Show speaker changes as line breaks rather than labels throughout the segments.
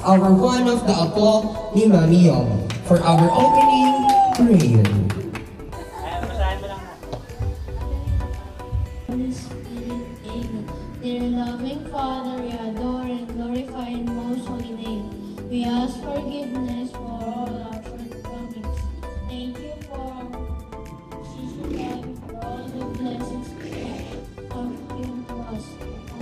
our one of the apo ni Mami Yomi, for our opening prayer.
Dear loving Father, we adore and glorify your most holy name. We ask forgiveness for all our shortcomings. Thank you for season life, for all the blessings of given to us.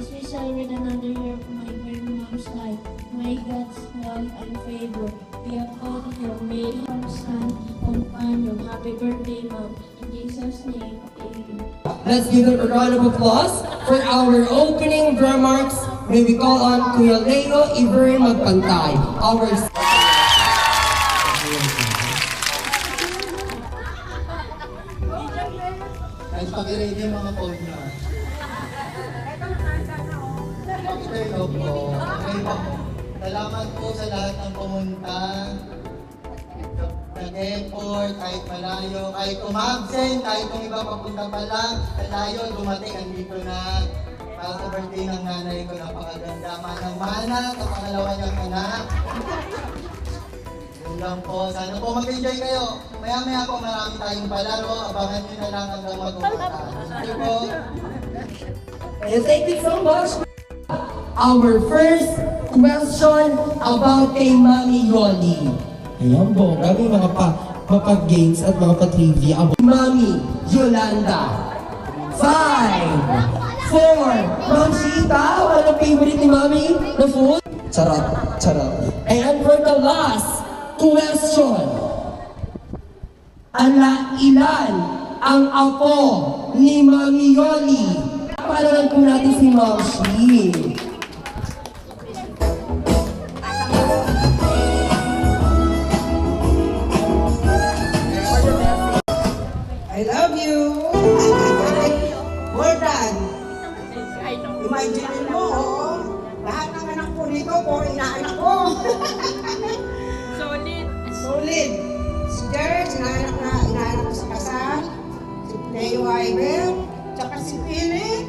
As we celebrate another year of my great mom's life, may God's love and favor be upon her. May her son companion. Happy birthday, Mom. In Jesus' name, amen.
Let's give them a round of applause for our opening remarks. May we call on Kuya Leo Iver magpantay. Our
Guys, pag-ready yung mga phone nyo. Pag-turn off po. Okay po. Salamat po sa lahat ng pumunta. Nag-effort, kahit malayo, kahit umabsent, kahit kung iba papunta pa lang, malayo, dumating, andito na. Para sa birthday ng nanay ko, napakaganda. Manang-mana sa pangalawa niyang anak. Yun lang po. Sana po mag-enjoy kayo. Maya-maya po marami tayong palaro. Abangan nyo na lang hanggang mag-umata. Thank you po.
And thank you so much. Our first question about kay Mami Yoli. Ayan po, grabe yung mga mapag-games at mga pa-trivia. Mami Yolanda. 5, 4, Ma'am Shita, anong favorite ni Mami na food? Charot, charot. And for the last question, ilan ang apo ni Mami Yoli? Palaran po natin si Ma'am Shi.
I love you. More than. Imagine mo, lahat ng anak ko nito, puro inaanak ko.
Solid.
Solid. Si George, inaanak ko sa kasal. Si Leo Iber, tsaka si Philip.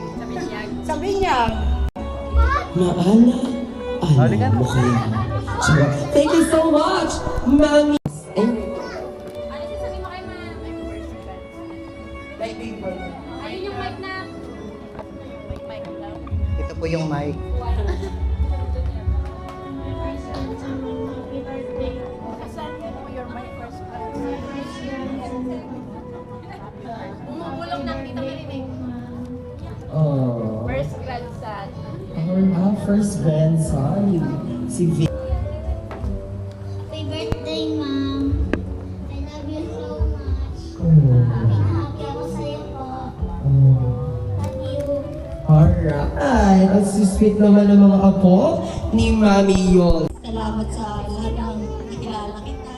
Sa Binyag.
Naala mo kaya. Thank you so much, Mami.
Ayun yung mic na. Mic lang.
Ito po yung mic.
Your mic first. Bumubulong ng tita Marinig.
Oh,
First grandson.
our first grandson, si V.
Happy birthday, Mom. I love you so much. Happy ako sa'yo po. Love you.
Alright, ang sweet naman ng mga apo ni Mami Yol.
Salamat sa lahat ng nakilala kita.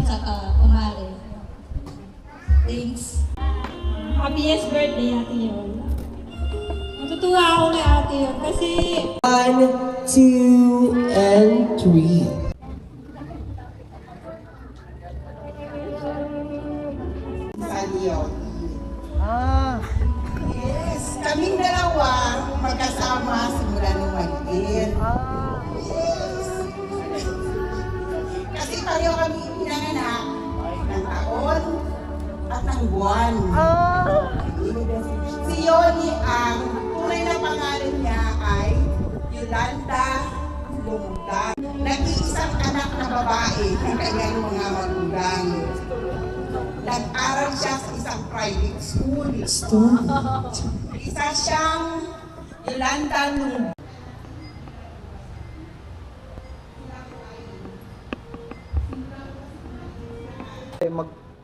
Tsaka kumare. Thanks.
Happiest birthday, Ate Yon. Natutuwa ako kay Ate Yon kasi
1, 2, and 3.
Saliyo. Yes, kaming dalawa magkasama simula nung maliit. Yes. Kasi pareho kami pinanganak ng taon at ng buwan. Si Yoni, ang tunay na pangalan niya ay Yolanda Lumutang. Nag-iisang anak na babae ng kanyang mga magulang. Nag-aral siya sa isang private school. Isa siyang Yolanda Lumutang.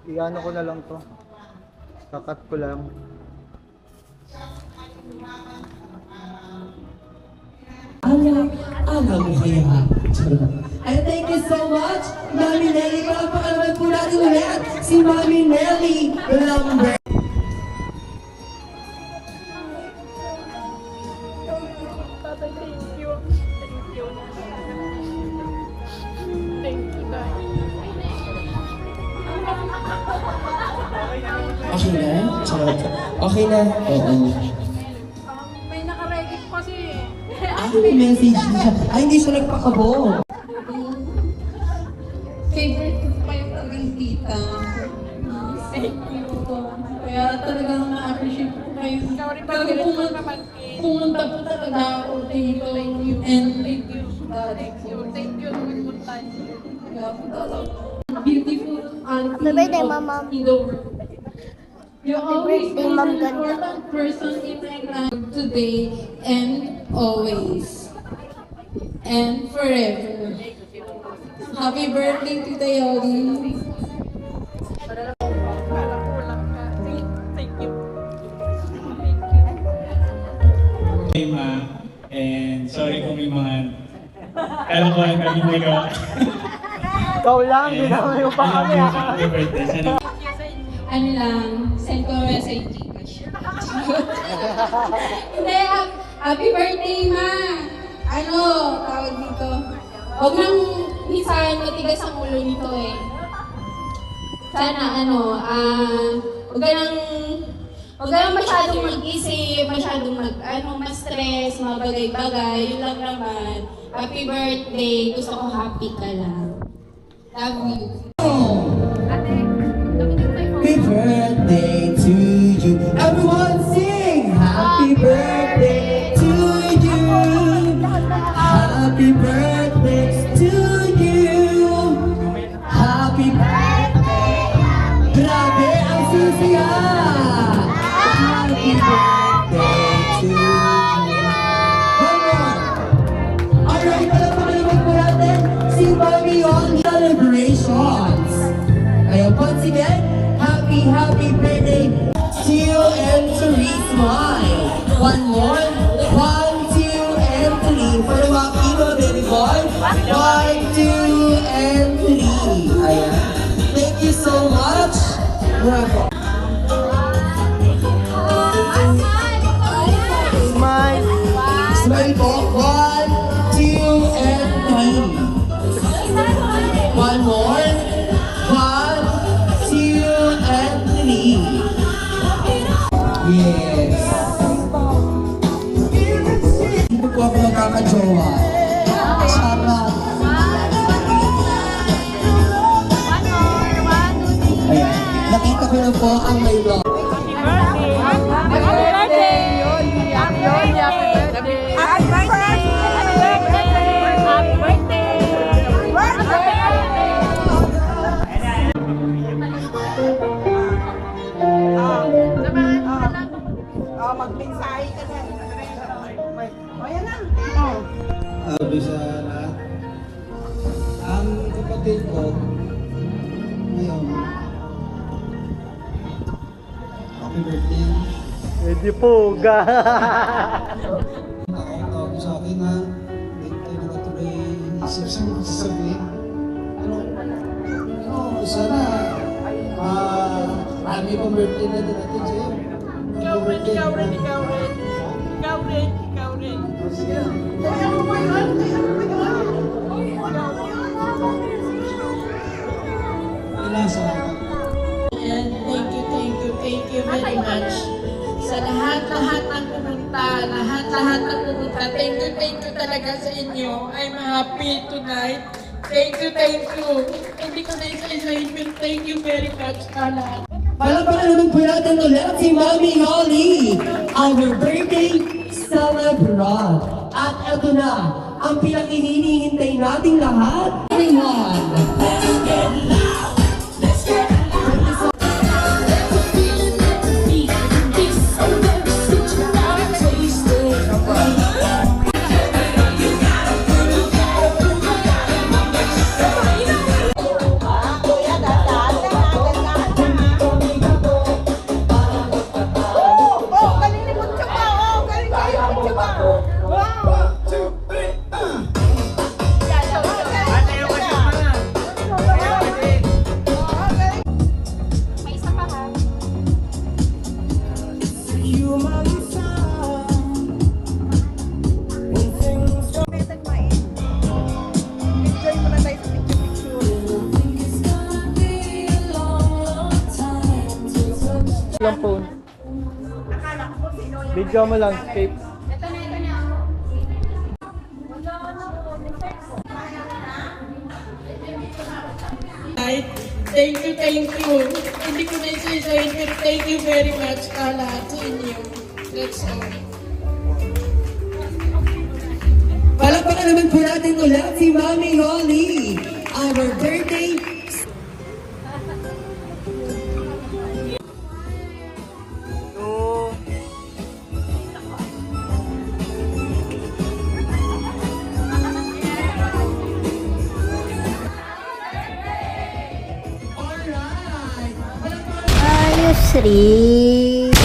Iano ko na lang to. Kakat ko lang.
Alam mo kaya. And thank you so much, Mami Nelly. Palapakalaman po natin ulit si Mami Nelly Lambert.
Tatay, thank you. Thank you. Thank you, guys.
Okay na? Charot. Okay na? Oo.
May nakaready ko kasi.
May message siya. Ay, hindi siya nagpakabo.
pumunta po talaga ako dito. And thank you, Daddy.
Thank you naman po tayo.
Kaya po talaga. Beautiful auntie
Happy birthday,
of
Mama.
in the world. You always
birthday,
been
Ma'am
an
Ganda.
important person in my life today and always. And forever. Happy birthday, Tita Yoli.
Kulang ka. Thank you.
Hey, Ma, and sorry kung may mga kalokohan kami nagawa.
Ikaw lang, ginamay mo pa kami.
Happy birthday. Sana
Ano lang, send ko ang message. Hindi, happy birthday, Ma! Ano, tawag dito. Huwag nang minsan matigas ang ulo nito eh. Sana huwag ka nang masyadong mag-isip, masyadong ma-stress, mga bagay-bagay, yun lang naman. Happy birthday, gusto ko happy ka lang. Love you.
Happy birthday to you. Everyone sing happy birthday to you. Happy birthday to you. Happy birthday. Grabe ang sisiya. Happy birthday to you. One more. Alright, palapakaliwag po natin si Mami on celebrations. Kaya once again, happy birthday to you and Therese Mai. One more. 1, 2, and 3. For the Wakima baby boy. 1, 2, and 3. Ayan. Thank you so much. Bravo. Smile. Smile po. 1, 2, and 3. One more. 1, 2, and 3. Yes. Dito po ako magkakajowa. Charot. Ayan. Nakita ko na po ang may love.
Happy birthday! Yoli! Happy birthday! Happy birthday! Happy birthday!
Magmensahe ka na. O, yan na.
Sabi sa lahat, ang kapatid ko, ngayon, happy birthday.
Pwede po, ga.
Nakakatawa ko sa akin na hindi tayo nakatuloy isip sa mga sasabihin. Sana, marami pang birthday na din natin sa'yo.
Ikaw rin.
Sige. Ilang salamat.
And thank you very much. Sa lahat ng pumunta, thank you talaga sa inyo. I'm happy tonight. Thank you. Hindi ko na isa-isahin, pero thank you very much sa lahat.
Palakpakan naman po natin ulit si Mami Holly, our birthday celebrant. At ito na, ang pinakahinihintay nating lahat. Everyone!
Yung phone. Video mo lang, escape.
Thank you. Hindi ko na isa-isahin, pero thank you very much sa lahat sa inyo. That's all.
Palakpakan naman po natin ulit si Mami Holly, our birthday
Ayos, Sri.